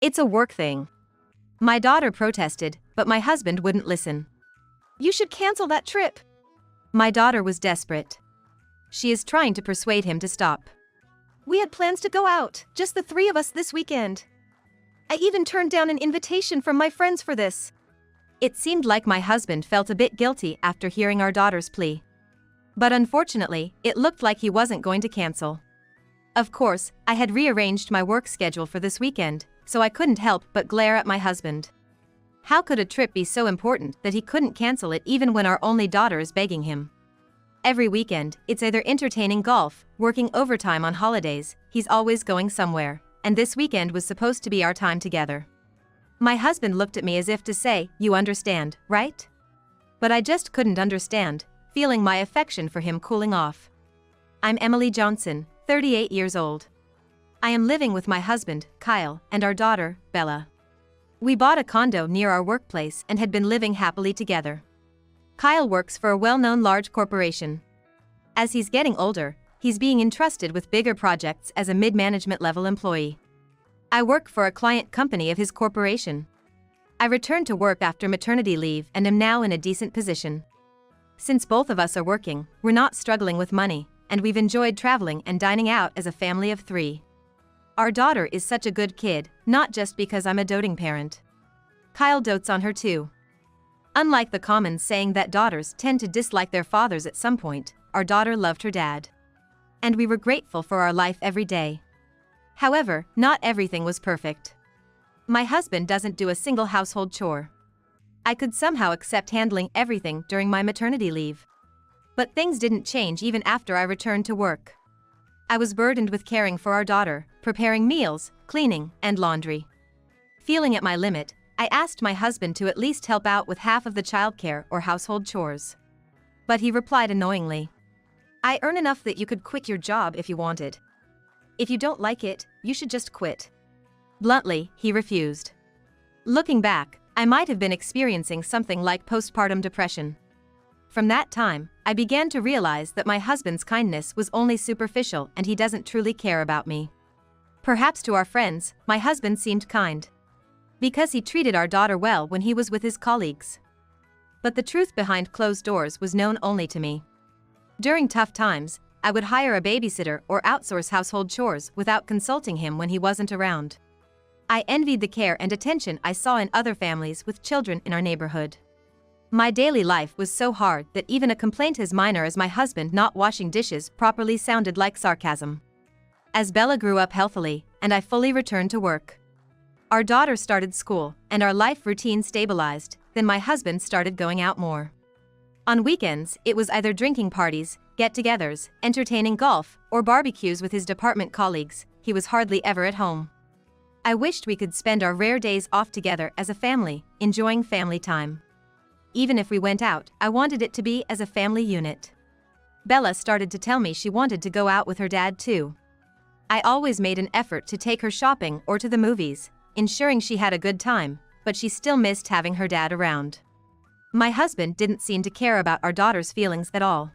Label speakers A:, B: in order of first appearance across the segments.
A: It's a work thing. My daughter protested, but my husband wouldn't listen.
B: You should cancel that trip.
A: My daughter was desperate. She is trying to persuade him to stop.
B: We had plans to go out, just the three of us this weekend. I even turned down an invitation from my friends for this.
A: It seemed like my husband felt a bit guilty after hearing our daughter's plea. But unfortunately, it looked like he wasn't going to cancel. Of course, I had rearranged my work schedule for this weekend, so I couldn't help but glare at my husband. How could a trip be so important that he couldn't cancel it even when our only daughter is begging him? Every weekend, it's either entertaining golf, working overtime on holidays, he's always going somewhere, and this weekend was supposed to be our time together. My husband looked at me as if to say, "You understand, right?" But I just couldn't understand, feeling my affection for him cooling off. I'm Emily Johnson, 38 years old. I am living with my husband, Kyle, and our daughter, Bella. We bought a condo near our workplace and had been living happily together. Kyle works for a well-known large corporation. As he's getting older, he's being entrusted with bigger projects as a mid-management level employee. I work for a client company of his corporation. I returned to work after maternity leave and am now in a decent position. Since both of us are working, we're not struggling with money, and we've enjoyed traveling and dining out as a family of 3. Our daughter is such a good kid, not just because I'm a doting parent. Kyle dotes on her too. Unlike the common saying that daughters tend to dislike their fathers at some point, our daughter loved her dad. And we were grateful for our life every day. However, not everything was perfect. My husband doesn't do a single household chore. I could somehow accept handling everything during my maternity leave. But things didn't change even after I returned to work. I was burdened with caring for our daughter, preparing meals, cleaning, and laundry. Feeling at my limit, I asked my husband to at least help out with half of the childcare or household chores. But he replied annoyingly, "I earn enough that you could quit your job if you wanted. If you don't like it, you should just quit." Bluntly, he refused. Looking back, I might have been experiencing something like postpartum depression. From that time, I began to realize that my husband's kindness was only superficial and he doesn't truly care about me. Perhaps to our friends, my husband seemed kind. Because he treated our daughter well when he was with his colleagues. But the truth behind closed doors was known only to me. During tough times, I would hire a babysitter or outsource household chores without consulting him when he wasn't around. I envied the care and attention I saw in other families with children in our neighborhood. My daily life was so hard that even a complaint as minor as my husband not washing dishes properly sounded like sarcasm. As Bella grew up healthily, and I fully returned to work. Our daughter started school, and our life routine stabilized, then my husband started going out more. On weekends, it was either drinking parties, get-togethers, entertaining golf, or barbecues with his department colleagues. He was hardly ever at home. I wished we could spend our rare days off together as a family, enjoying family time. Even if we went out, I wanted it to be as a family unit. Bella started to tell me she wanted to go out with her dad too. I always made an effort to take her shopping or to the movies, ensuring she had a good time, but she still missed having her dad around. My husband didn't seem to care about our daughter's feelings at all.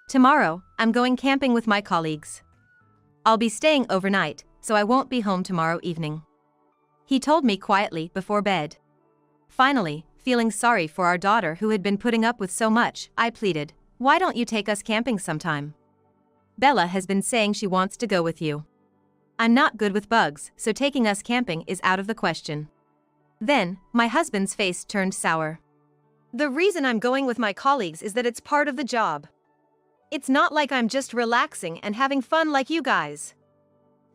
A: Tomorrow, I'm going camping with my colleagues. I'll be staying overnight, so I won't be home tomorrow evening. He told me quietly before bed. Finally, feeling sorry for our daughter who had been putting up with so much, I pleaded, "Why don't you take us camping sometime? Bella has been saying she wants to go with you. I'm not good with bugs, so taking us camping is out of the question." Then, my husband's face turned sour.
B: "The reason I'm going with my colleagues is that it's part of the job. It's not like I'm just relaxing and having fun like you guys.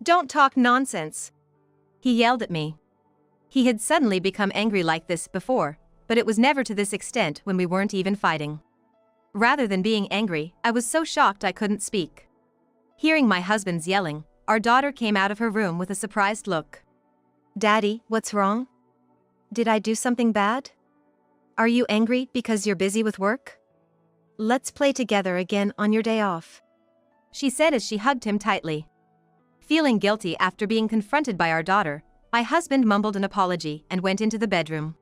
B: Don't talk nonsense."
A: He yelled at me. He had suddenly become angry like this before, but it was never to this extent when we weren't even fighting. Rather than being angry, I was so shocked I couldn't speak. Hearing my husband's yelling, our daughter came out of her room with a surprised look.
B: "Daddy, what's wrong? Did I do something bad? Are you angry because you're busy with work? Let's play together again on your day off,"
A: she said as she hugged him tightly. Feeling guilty after being confronted by our daughter, my husband mumbled an apology and went into the bedroom.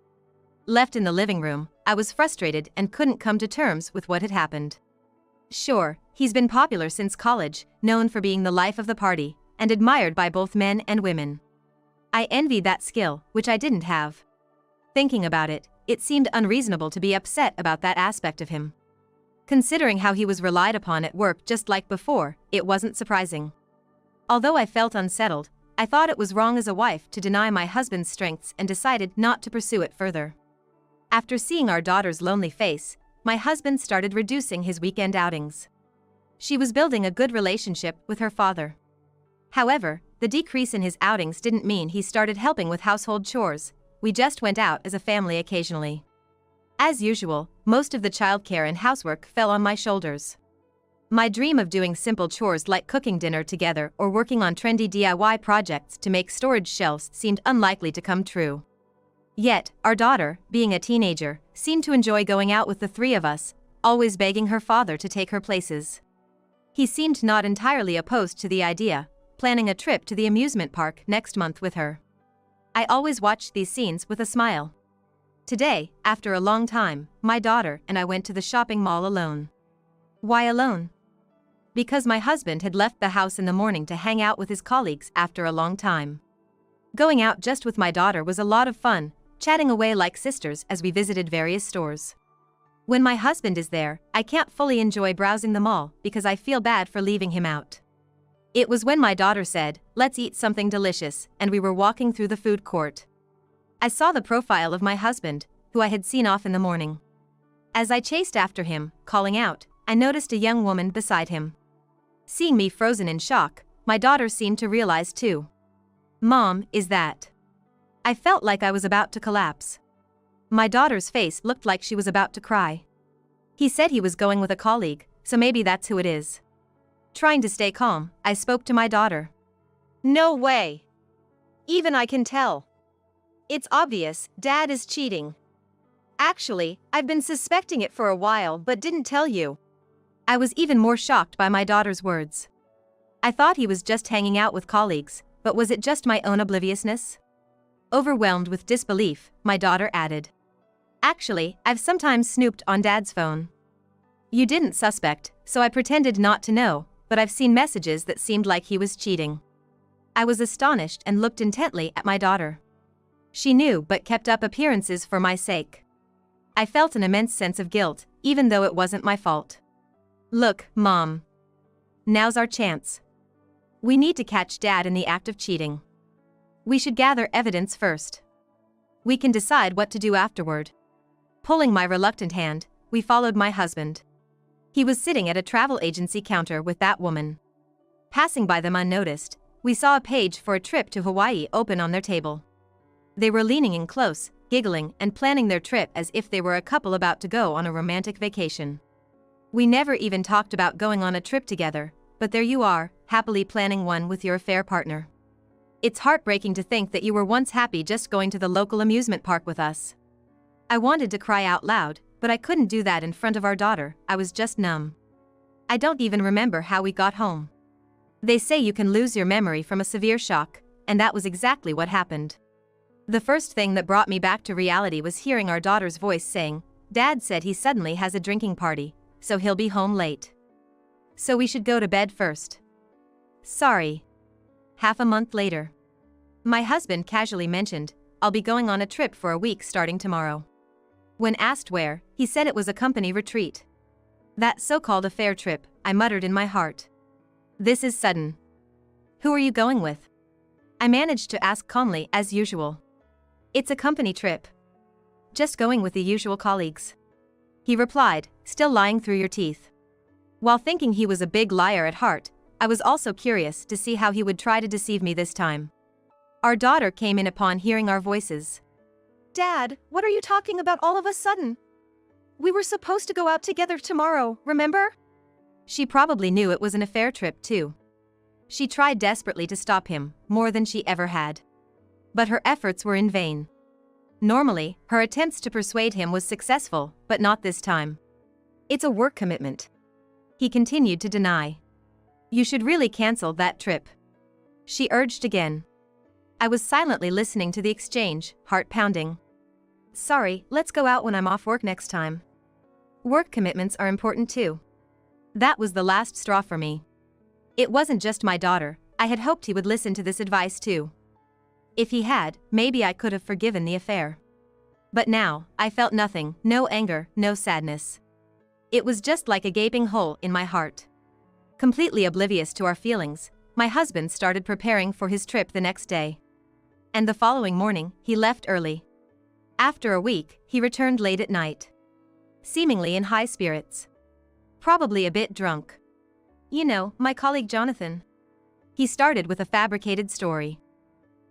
A: Left in the living room, I was frustrated and couldn't come to terms with what had happened. Sure, he's been popular since college, known for being the life of the party, and admired by both men and women. I envied that skill, which I didn't have. Thinking about it, it seemed unreasonable to be upset about that aspect of him. Considering how he was relied upon at work just like before, it wasn't surprising. Although I felt unsettled, I thought it was wrong as a wife to deny my husband's strengths and decided not to pursue it further. After seeing our daughter's lonely face, my husband started reducing his weekend outings. She was building a good relationship with her father. However, the decrease in his outings didn't mean he started helping with household chores. We just went out as a family occasionally. As usual, most of the childcare and housework fell on my shoulders. My dream of doing simple chores like cooking dinner together or working on trendy DIY projects to make storage shelves seemed unlikely to come true. Yet, our daughter, being a teenager, seemed to enjoy going out with the three of us, always begging her father to take her places. He seemed not entirely opposed to the idea, planning a trip to the amusement park next month with her. I always watched these scenes with a smile. Today, after a long time, my daughter and I went to the shopping mall alone. Why alone? Because my husband had left the house in the morning to hang out with his colleagues after a long time. Going out just with my daughter was a lot of fun, chatting away like sisters as we visited various stores. When my husband is there, I can't fully enjoy browsing the mall because I feel bad for leaving him out. It was when my daughter said, "Let's eat something delicious," and we were walking through the food court. I saw the profile of my husband, who I had seen off in the morning. As I chased after him, calling out, I noticed a young woman beside him. Seeing me frozen in shock, my daughter seemed to realize too. "Mom, is that?" I felt like I was about to collapse. My daughter's face looked like she was about to cry. He said he was going with a colleague, so maybe that's who it is. Trying to stay calm, I spoke to my daughter.
B: No way. Even I can tell. It's obvious, Dad is cheating. Actually, I've been suspecting it for a while but didn't tell you.
A: I was even more shocked by my daughter's words. I thought he was just hanging out with colleagues, but was it just my own obliviousness? Overwhelmed with disbelief, my daughter added. Actually, I've sometimes snooped on Dad's phone. You didn't suspect, so I pretended not to know, but I've seen messages that seemed like he was cheating. I was astonished and looked intently at my daughter. She knew but kept up appearances for my sake. I felt an immense sense of guilt, even though it wasn't my fault. Look, Mom. Now's our chance. We need to catch Dad in the act of cheating. We should gather evidence first. We can decide what to do afterward. Pulling my reluctant hand, we followed my husband. He was sitting at a travel agency counter with that woman. Passing by them unnoticed, we saw a page for a trip to Hawaii open on their table. They were leaning in close, giggling and planning their trip as if they were a couple about to go on a romantic vacation. We never even talked about going on a trip together, but there you are, happily planning one with your affair partner. It's heartbreaking to think that you were once happy just going to the local amusement park with us. I wanted to cry out loud, but I couldn't do that in front of our daughter. I was just numb. I don't even remember how we got home. They say you can lose your memory from a severe shock, and that was exactly what happened. The first thing that brought me back to reality was hearing our daughter's voice saying, "Dad said he suddenly has a drinking party, so he'll be home late. So we should go to bed first." Sorry. Half a month later. My husband casually mentioned, "I'll be going on a trip for a week starting tomorrow." When asked where, he said it was a company retreat. That so-called affair trip, I muttered in my heart. This is sudden. Who are you going with? I managed to ask calmly as usual. It's a company trip. Just going with the usual colleagues. He replied, still lying through your teeth. While thinking he was a big liar at heart, I was also curious to see how he would try to deceive me this time. Our daughter came in upon hearing our voices.
B: Dad, what are you talking about all of a sudden? We were supposed to go out together tomorrow, remember?
A: She probably knew it was an affair trip too. She tried desperately to stop him, more than she ever had. But her efforts were in vain. Normally, her attempts to persuade him was successful, but not this time. It's a work commitment. He continued to deny. You should really cancel that trip. She urged again. I was silently listening to the exchange, heart pounding. Sorry, let's go out when I'm off work next time. Work commitments are important too. That was the last straw for me. It wasn't just my daughter, I had hoped he would listen to this advice too. If he had, maybe I could have forgiven the affair. But now, I felt nothing, no anger, no sadness. It was just like a gaping hole in my heart. Completely oblivious to our feelings, my husband started preparing for his trip the next day. And the following morning, he left early. After a week, he returned late at night. Seemingly in high spirits. Probably a bit drunk. You know, my colleague Jonathan. He started with a fabricated story.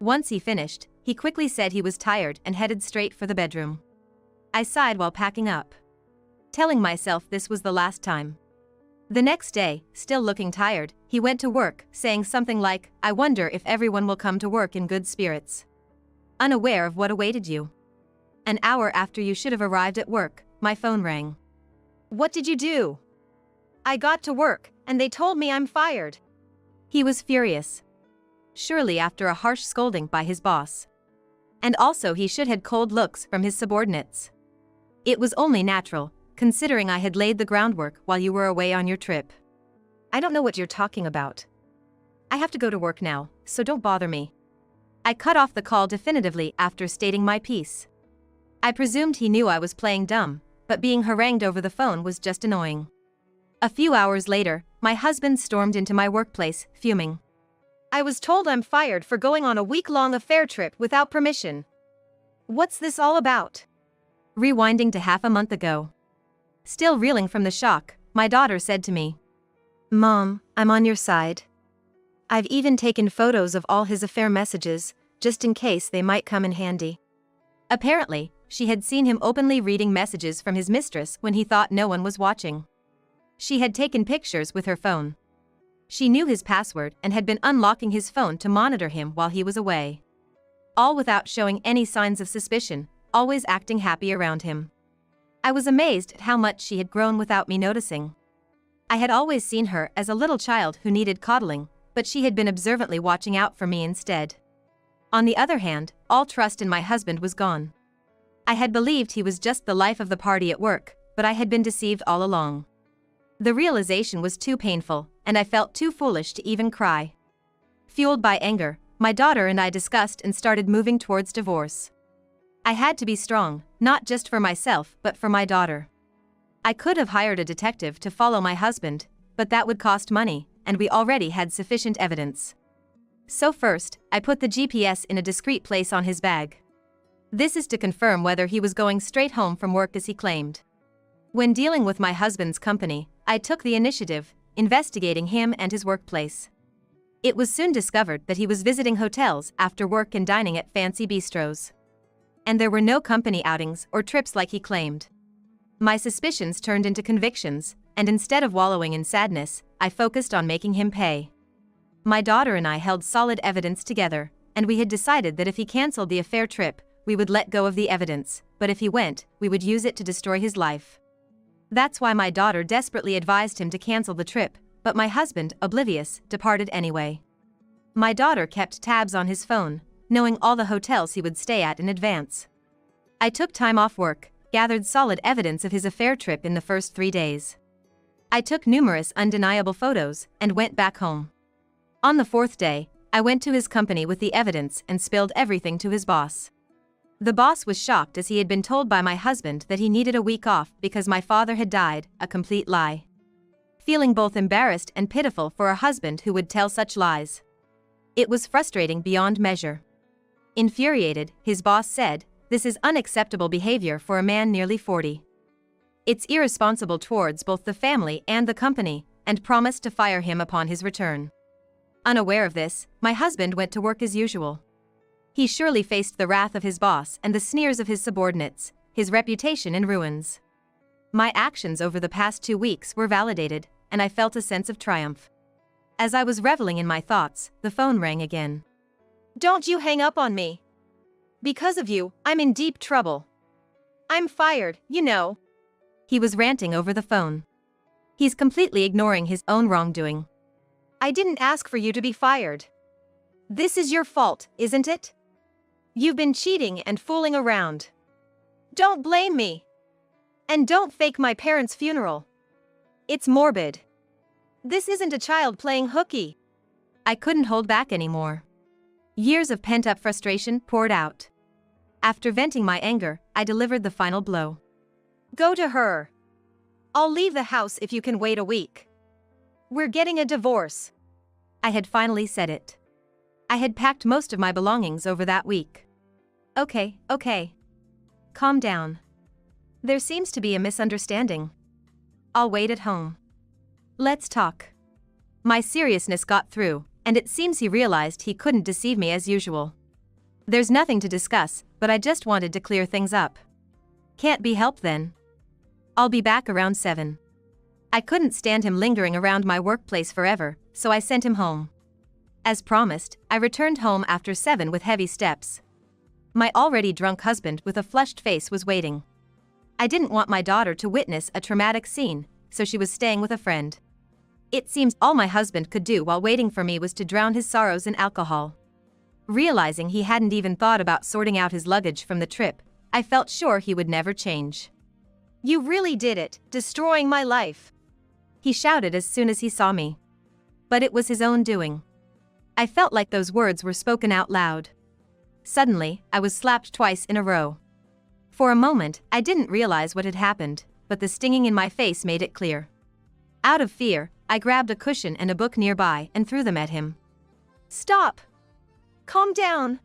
A: Once he finished, he quickly said he was tired and headed straight for the bedroom. I sighed while packing up, telling myself this was the last time. The next day, still looking tired, he went to work, saying something like, "I wonder if everyone will come to work in good spirits." Unaware of what awaited you. An hour after you should have arrived at work, my phone rang.
B: What did you do? I got to work, and they told me I'm fired.
A: He was furious. Surely after a harsh scolding by his boss. And also he should had cold looks from his subordinates. It was only natural, considering I had laid the groundwork while you were away on your trip.
B: I don't know what you're talking about.
A: I have to go to work now, so don't bother me. I cut off the call definitively after stating my piece. I presumed he knew I was playing dumb, but being harangued over the phone was just annoying. A few hours later, my husband stormed into my workplace, fuming.
B: I was told I'm fired for going on a week-long affair trip without permission. What's this all about?
A: Rewinding to half a month ago. Still reeling from the shock, my daughter said to me,
B: "Mom, I'm on your side. I've even taken photos of all his affair messages, just in case they might come in handy."
A: Apparently, she had seen him openly reading messages from his mistress when he thought no one was watching. She had taken pictures with her phone. She knew his password and had been unlocking his phone to monitor him while he was away. All without showing any signs of suspicion, always acting happy around him. I was amazed at how much she had grown without me noticing. I had always seen her as a little child who needed coddling, but she had been observantly watching out for me instead. On the other hand, all trust in my husband was gone. I had believed he was just the life of the party at work, but I had been deceived all along. The realization was too painful, and I felt too foolish to even cry. Fueled by anger, my daughter and I discussed and started moving towards divorce. I had to be strong, not just for myself but for my daughter. I could have hired a detective to follow my husband, but that would cost money, and we already had sufficient evidence. So first, I put the GPS in a discreet place on his bag. This is to confirm whether he was going straight home from work as he claimed. When dealing with my husband's company, I took the initiative, investigating him and his workplace. It was soon discovered that he was visiting hotels after work and dining at fancy bistros. And there were no company outings or trips like he claimed. My suspicions turned into convictions, and instead of wallowing in sadness, I focused on making him pay. My daughter and I held solid evidence together, and we had decided that if he cancelled the affair trip, we would let go of the evidence, but if he went, we would use it to destroy his life. That's why my daughter desperately advised him to cancel the trip, but my husband, oblivious, departed anyway. My daughter kept tabs on his phone, knowing all the hotels he would stay at in advance. I took time off work, gathered solid evidence of his affair trip in the first 3 days. I took numerous undeniable photos and went back home. On the 4th day, I went to his company with the evidence and spilled everything to his boss. The boss was shocked as he had been told by my husband that he needed a week off because my father had died, a complete lie. Feeling both embarrassed and pitiful for a husband who would tell such lies. It was frustrating beyond measure. Infuriated, his boss said, "This is unacceptable behavior for a man nearly 40. It's irresponsible towards both the family and the company," and promised to fire him upon his return. Unaware of this, my husband went to work as usual. He surely faced the wrath of his boss and the sneers of his subordinates, his reputation in ruins. My actions over the past 2 weeks were validated, and I felt a sense of triumph. As I was reveling in my thoughts, the phone rang again.
B: "Don't you hang up on me. Because of you, I'm in deep trouble. I'm fired, you know."
A: He was ranting over the phone. He's completely ignoring his own wrongdoing.
B: "I didn't ask for you to be fired. This is your fault, isn't it? You've been cheating and fooling around. Don't blame me. And don't fake my parents' funeral. It's morbid. This isn't a child playing hooky."
A: I couldn't hold back anymore. Years of pent-up frustration poured out. After venting my anger, I delivered the final blow.
B: Go to her. I'll leave the house if you can wait a week. We're getting a divorce.
A: I had finally said it. I had packed most of my belongings over that week. Okay. Calm down. There seems to be a misunderstanding. I'll wait at home. Let's talk. My seriousness got through, and it seems he realized he couldn't deceive me as usual. There's nothing to discuss, but I just wanted to clear things up. Can't be helped then. I'll be back around 7. I couldn't stand him lingering around my workplace forever, so I sent him home. As promised, I returned home after 7 with heavy steps. My already drunk husband with a flushed face was waiting. I didn't want my daughter to witness a traumatic scene, so she was staying with a friend. It seems all my husband could do while waiting for me was to drown his sorrows in alcohol. Realizing he hadn't even thought about sorting out his luggage from the trip, I felt sure he would never change.
B: You really did it, destroying my life.
A: He shouted as soon as he saw me. But it was his own doing. I felt like those words were spoken out loud. Suddenly, I was slapped twice in a row. For a moment, I didn't realize what had happened, but the stinging in my face made it clear. Out of fear, I grabbed a cushion and a book nearby and threw them at him.
B: Stop! Calm down!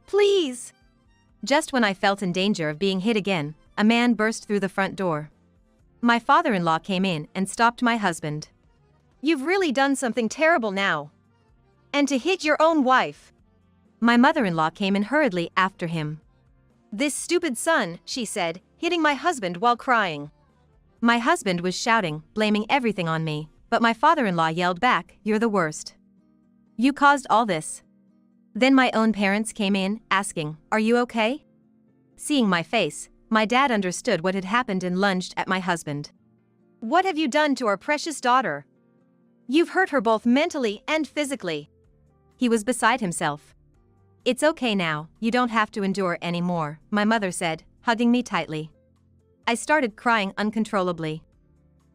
B: Please!
A: Just when I felt in danger of being hit again, a man burst through the front door. My father-in-law came in and stopped my husband.
B: You've really done something terrible now. And to hit your own wife.
A: My mother-in-law came in hurriedly after him.
B: This stupid son, she said, hitting my husband while crying.
A: My husband was shouting, blaming everything on me, but my father-in-law yelled back, "You're the worst. You caused all this." Then my own parents came in, asking, "Are you okay?" Seeing my face, my dad understood what had happened and lunged at my husband.
B: What have you done to our precious daughter? You've hurt her both mentally and physically.
A: He was beside himself. It's okay now, you don't have to endure any more, my mother said, hugging me tightly. I started crying uncontrollably.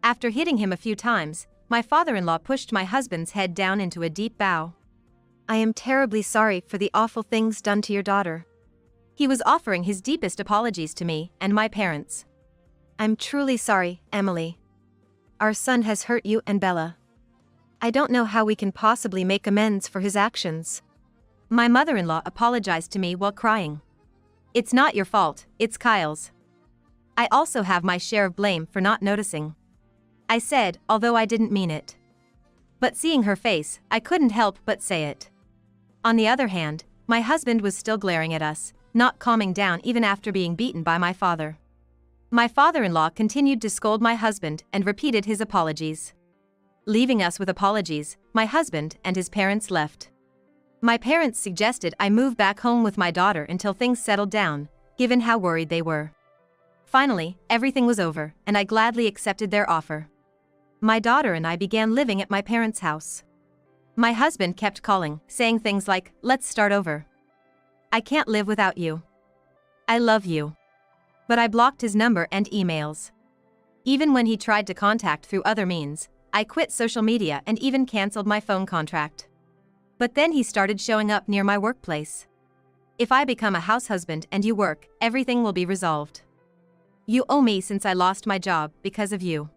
A: After hitting him a few times, my father-in-law pushed my husband's head down into a deep bow.
B: I am terribly sorry for the awful things done to your daughter.
A: He was offering his deepest apologies to me and my parents.
B: I'm truly sorry, Emily. Our son has hurt you and Bella. I don't know how we can possibly make amends for his actions.
A: My mother-in-law apologized to me while crying. It's not your fault, it's Kyle's. I also have my share of blame for not noticing, I said, although I didn't mean it. But seeing her face, I couldn't help but say it. On the other hand, my husband was still glaring at us, not calming down even after being beaten by my father. My father-in-law continued to scold my husband and repeated his apologies. Leaving us with apologies, my husband and his parents left. My parents suggested I move back home with my daughter until things settled down, given how worried they were. Finally, everything was over, and I gladly accepted their offer. My daughter and I began living at my parents' house. My husband kept calling, saying things like, "Let's start over. I can't live without you. I love you." But I blocked his number and emails. Even when he tried to contact through other means, I quit social media and even canceled my phone contract. But then he started showing up near my workplace. If I become a house husband and you work, everything will be resolved. You owe me since I lost my job because of you.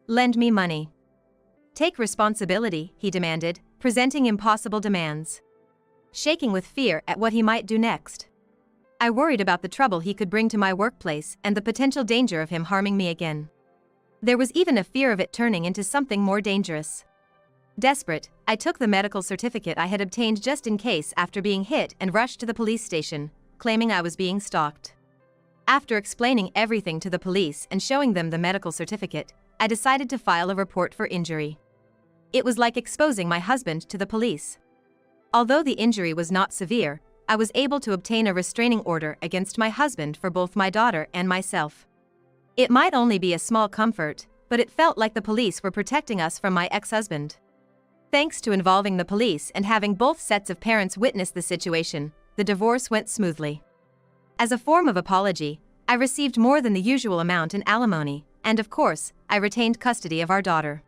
A: Lend me money. Take responsibility, he demanded, presenting impossible demands. Shaking with fear at what he might do next. I worried about the trouble he could bring to my workplace and the potential danger of him harming me again. There was even a fear of it turning into something more dangerous. Desperate, I took the medical certificate I had obtained just in case after being hit and rushed to the police station, claiming I was being stalked. After explaining everything to the police and showing them the medical certificate, I decided to file a report for injury. It was like exposing my husband to the police. Although the injury was not severe, I was able to obtain a restraining order against my husband for both my daughter and myself. It might only be a small comfort, but it felt like the police were protecting us from my ex-husband. Thanks to involving the police and having both sets of parents witness the situation, the divorce went smoothly. As a form of apology, I received more than the usual amount in alimony, and of course, I retained custody of our daughter.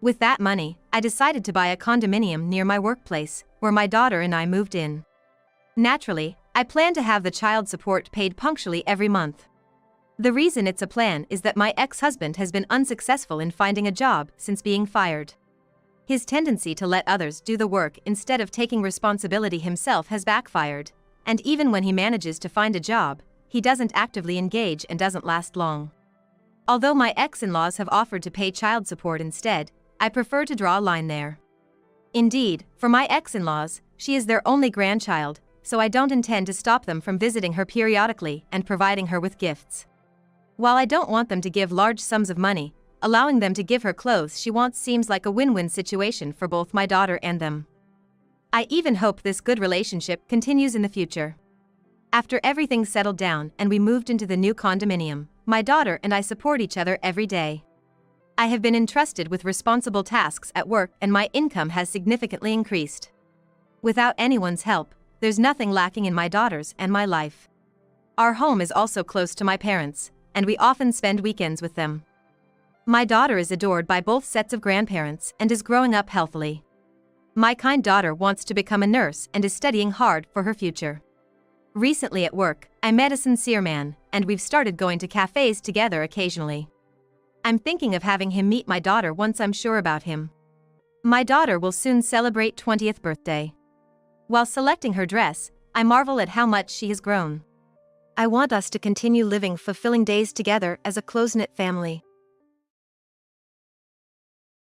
A: With that money, I decided to buy a condominium near my workplace, where my daughter and I moved in. Naturally, I plan to have the child support paid punctually every month. The reason it's a plan is that my ex-husband has been unsuccessful in finding a job since being fired. His tendency to let others do the work instead of taking responsibility himself has backfired, and even when he manages to find a job, he doesn't actively engage and doesn't last long. Although my ex-in-laws have offered to pay child support instead, I prefer to draw a line there. Indeed, for my ex-in-laws, she is their only grandchild, so I don't intend to stop them from visiting her periodically and providing her with gifts. While I don't want them to give large sums of money, allowing them to give her clothes she wants seems like a win-win situation for both my daughter and them. I even hope this good relationship continues in the future. After everything settled down and we moved into the new condominium, my daughter and I support each other every day. I have been entrusted with responsible tasks at work and my income has significantly increased. Without anyone's help, there's nothing lacking in my daughters and my life. Our home is also close to my parents, and we often spend weekends with them. My daughter is adored by both sets of grandparents and is growing up healthily. My kind daughter wants to become a nurse and is studying hard for her future. Recently at work, I met a sincere man, and we've started going to cafes together occasionally. I'm thinking of having him meet my daughter once I'm sure about him. My daughter will soon celebrate 20th birthday. While selecting her dress, I marvel at how much she has grown. I want us to continue living fulfilling days together as a close-knit family.